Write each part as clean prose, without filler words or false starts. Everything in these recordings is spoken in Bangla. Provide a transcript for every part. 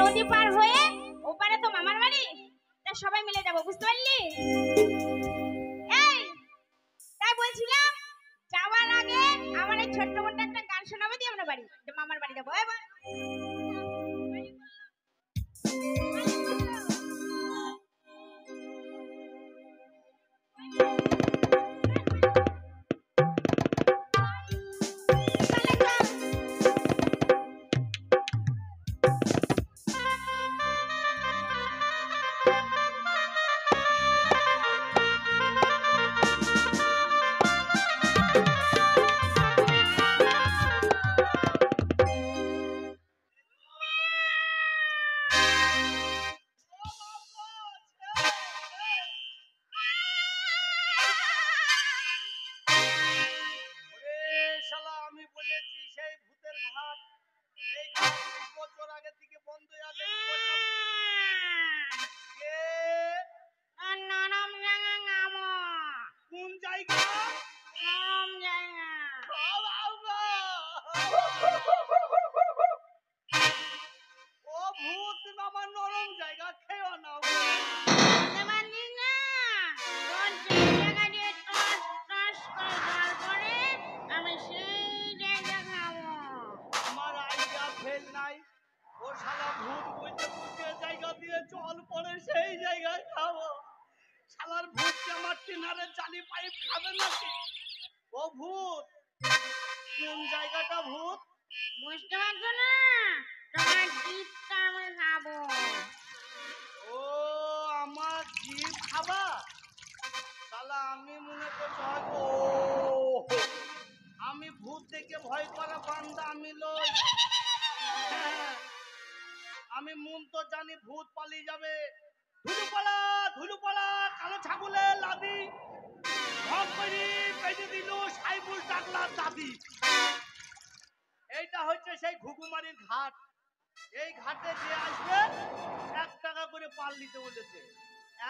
নদী পার হয়ে ওপারে তো মামার বাড়ি, তা সবাই মিলে যাবো, বুঝতে পারলি? এই তাই বলছিলাম যাওয়ার আগে আমার এই ছোট্ট মোট্ট একটা গান শোনাবে দিয়ে আমরা বাড়ি মামার বাড়ি যাবো। আমি ভূত দেখে ভয় করা বান্দা আমি লই। আমি মন তো জানি ভূত পালিয়ে যাবে। ধুলুপালা কালো ছাগলের লাদি ভগ করে পেটে দিল সাইবুল টাকলা দাদি। এইটা হচ্ছে সেই ঘুঘুমারির ঘাট। এই ঘাটে যে আসবে 1 টাকা করে পাল নিতে বলেছে।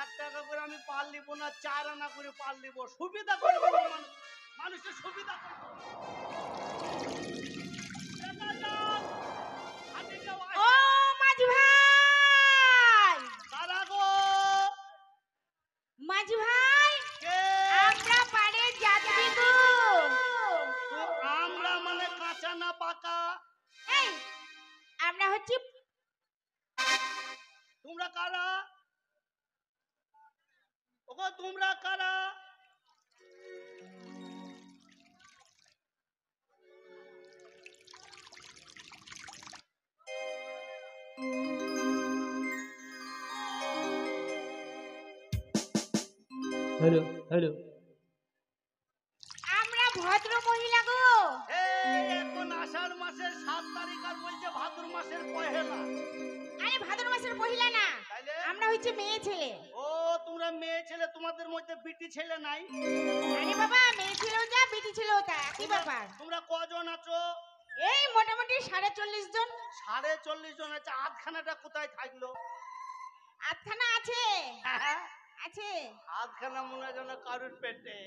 1 টাকা করে আমি পাল নিব না, 4 আনা করে পাল নিব। সুবিধা করবো মানুষের সুবিধা করবো। ও মাঝি ভাই, কারা গো? মাঝি ভাই আমরা পারে যাচ্ছি গো। আমরা মানে কাঁচা না পাকা? এই আমরা হচ্ছি। তোমরা কারা? ওগো তোমরা কারা? হ্যালো হ্যালো, আমরা ভদ্র মহিলা গো। এখন আষাঢ় মাসের 7 তারিখ আর বলছে ভাদ্র মাসের পহেলা। আরে ভাদ্র মাসের মহিলা না, আমরা হচ্ছে মেয়ে ছেলে। ও তোমরা মেয়ে ছেলে, তোমাদের মধ্যে বিটি ছেলে নাই? আরে বাবা মেয়ে ছেলেও যা বিটি ছেলেও তা একই ব্যাপার। তোমরা কজন আছো? এই মোটামুটি ৪৫ জন। ৪৫ জন আছে। আধখানাটা কোথায় থাকলো? আধখানা আছে আছে। আধখানা মনে হয় যেন কারুর পেটে।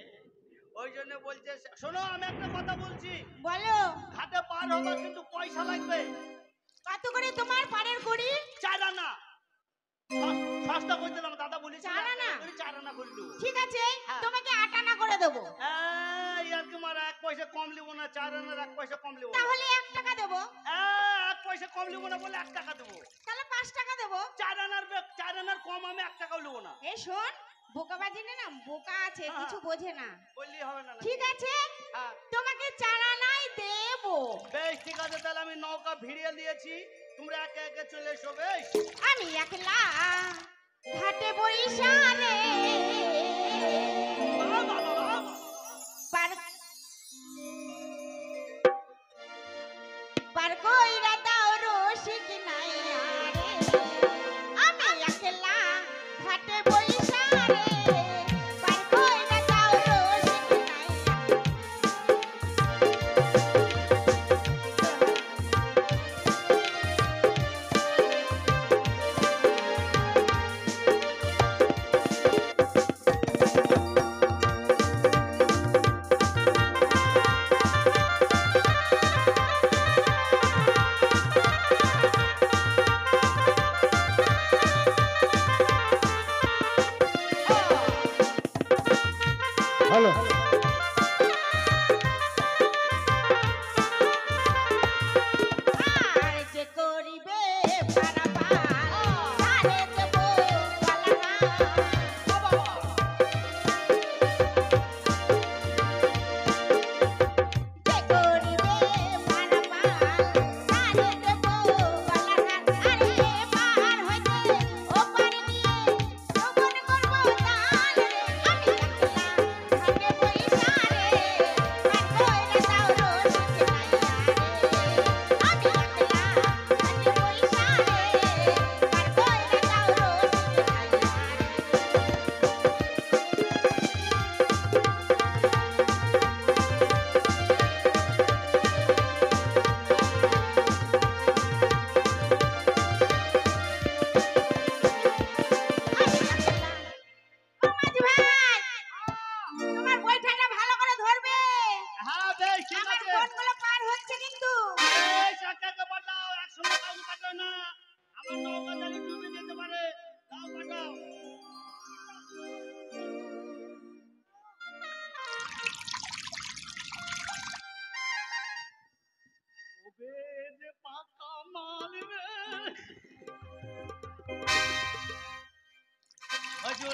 ওই জন্য বলছে। শোনো আমি একটা কথা বলছি। বলো। ঘাটে পার হবা কিন্তু পয়সা লাগবে। কত করে তোমার পারের করি? 4 আনা। সস্তা করে দিলাম দাদা, বলি 4 আনা। 4 আনা করে দেবো। ঠিক আছে তোমাকে 8 আনা করে দেবো। ইয়ার কি মারা 1 পয়সা কম লিবো না। 4 আনার 1 পয়সা কম লিবো। তাহলে 1 টাকা দেবো। 1 পয়সা কম লিবো না বলে 1 টাকা দেবো। তাহলে 5 টাকা দেবো। 4 আনার কম আমি 1 টাকাও লিবো না। এই শোন বোকাবাজি না, বোকা আছে কিছু বোঝে না। বললি হবে না। ঠিক আছে তোমাকে 4 আনাই দেবো। বেশ ঠিক আছে, তাহলে আমি নৌকা ভিড়িয়ে দিয়েছি, তোমরা একে একে চলে এসো। বেশ আমি একলা ঘাটে বইসা রে পার কইরা দাও রসিক নাইয়া রে। আমি একলা ঘাটে বইসা রে পার কইরা দাও রসিক নাইয়া।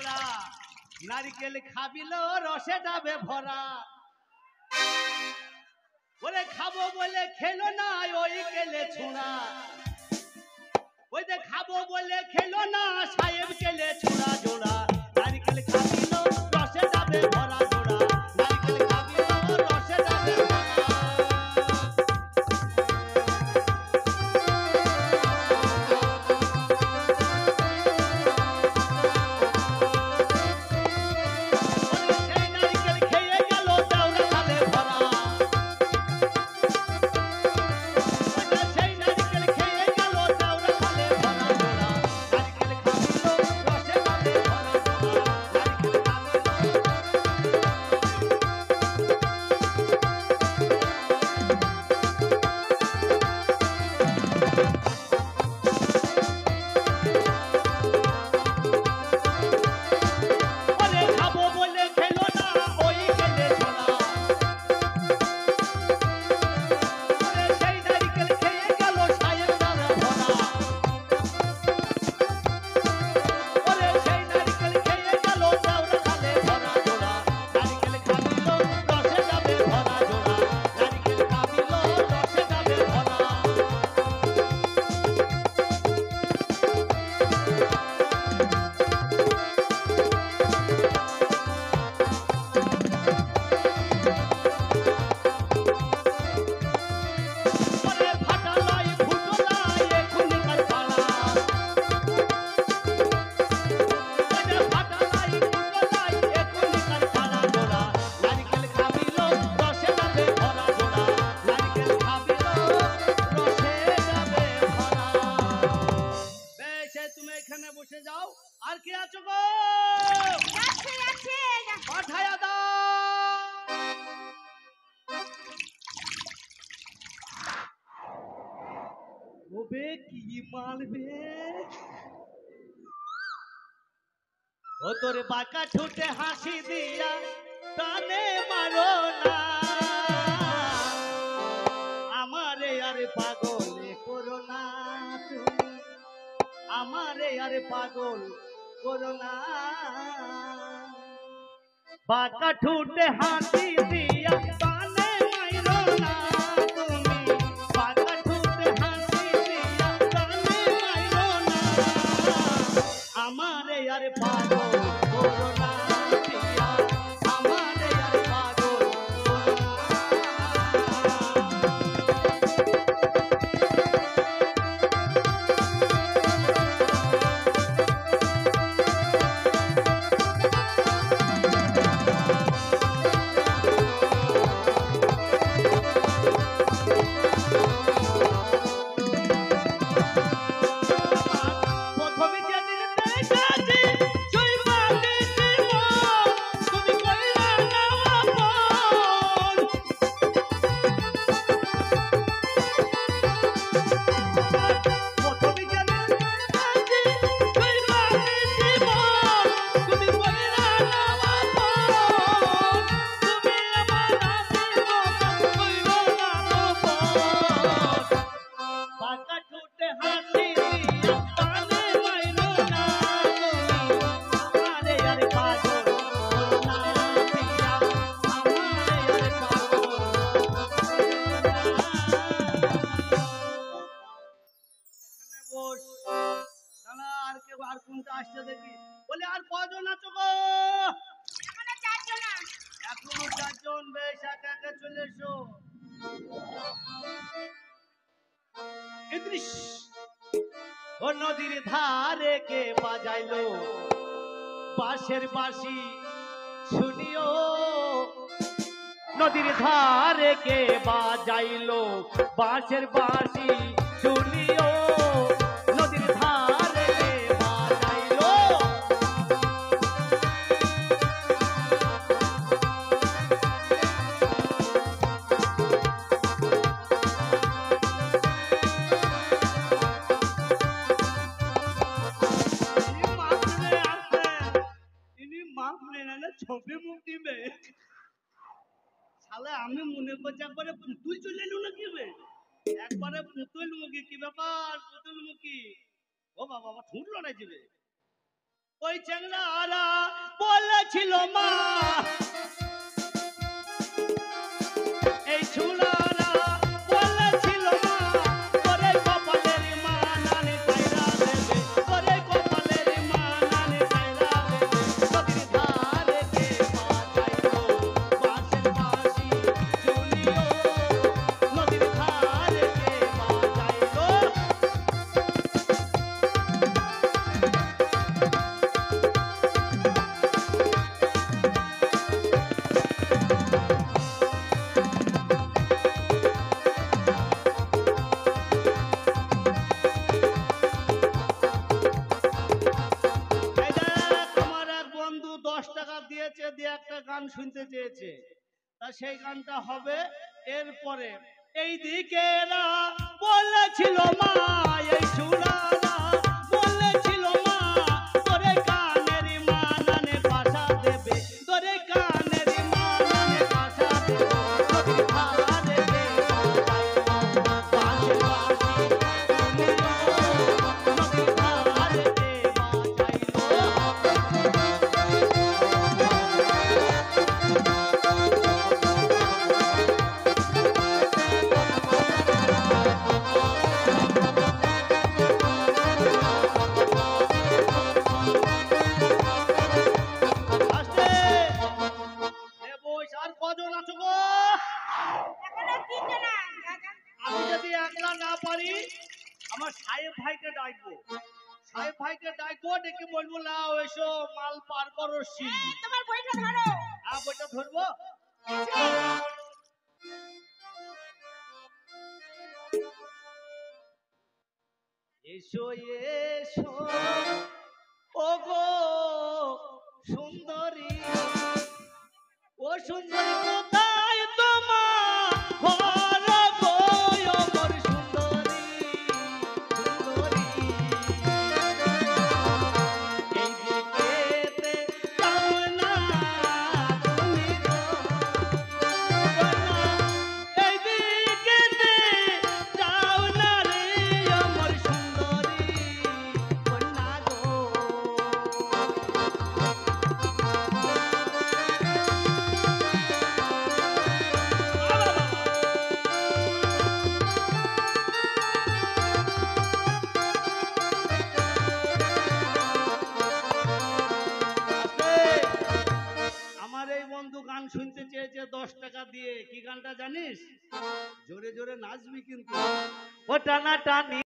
জোড়া নারিকেল খাবিল রসে যাবে ভরা ওরে খাবো বলে খেলো না ওই কেলে ছোড়া ওই যে খাবো বলে খেলো না সাহেব কেলে ছোড়া জোড়া নারিকেল খাবিল রসে যাবে ভরা জোড়া নারিকেল খাবিল রসে যাবে ভরা বসে যাও আর কে আছো গো যাচ্ছে যাচ্ছে পাঠায়া দাও ওবে কি মালবে ও তোর বাঁকা ঠোঁটে হাসি দিয়া টানে মারো না আমারে আরে পাগলে করো না তুমি আমারে আরে পাগল করো না বাঁকা ঠোঁটে হাসি দিয়া টানে মারো না তুমি বাঁকা ঠোঁটে হাসি দিয়া টানে মারো না আমারে আরে পাগল করো না দিয়া আমারে আরে পাগল করো না আসছে দেখি বলে আর কজন আছো গো এখনো চারজন এখনো চারজন বেশ একা একা চলে এসো ইদ্রিস ও নদীর ধারে কে বাজাইলো বাঁশের বাঁশি শুনিও নদীর ধারে কে বাজাইলো বাঁশের বাঁশি শুনিও নদীর ধারে কে বাজাইলো ছবি মুক্তি বে শালা আমি মনে করছি একবারে পুতুল চলে এলো নাকি বে একবারে পুতুল মুখী কি ব্যাপার পুতুল মুখী ও বাবা আমার ঠুঁট লড়াই যাবে ওই চ্যাংড়ারা বলেছিল মা এই ছুড়ারা বলেছিল মা তোরে কপালের মা নানে কাইরা দেবে তোরে কপালের মা নানে কাইরা দেবে নদীর ধারে কে বাজাইলো বাঁশের বাঁশি ঝুলিও নদীর ধারে কে বাজাইলো এই দেখ, আমার এক বন্ধু 10 টাকা দিয়েছে, দিয়ে একটা গান শুনতে চেয়েছে। তা সেই গানটা হবে এরপরে। এই দিকে এরা বলেছিল মা এই চূড়ারা বলেছিল মা তোরে কানের মা নানে পাশা দেবে তোরে কানের মা নানে পাশা দেবে নদীর ধারে কে বাজাইলো বাঁশের বাঁশি ঝুলিও নদীর ধারে কে বাজাইলো আসতে এ বইস আর কজন আছো গো এখনো তিনজনা আমি যদি একলা না পারি আমার সাহেব ভাইকে ডাকবো সাহেব ভাইকে ডাকবো ডেকে বলবো লাও এসো মাল পার করো সিল তোমার বইটা ধরো বইটা ধরবো এসো এসো ওগো সুন্দরী ও সুন্দরী কোথায় তোমার ঘর গো আমার সুন্দরী সুন্দরী এই দিকেতে যাও না তুমি গো এই দিকেতে যাও না রে আমার সুন্দরী কন্যা গো আমার এই বন্ধু গান শুনতে চেয়েছে 10 টাকা দিয়ে কি গানটা জানিস জোরে জোরে নাচবি কিন্তু ও টানা টানি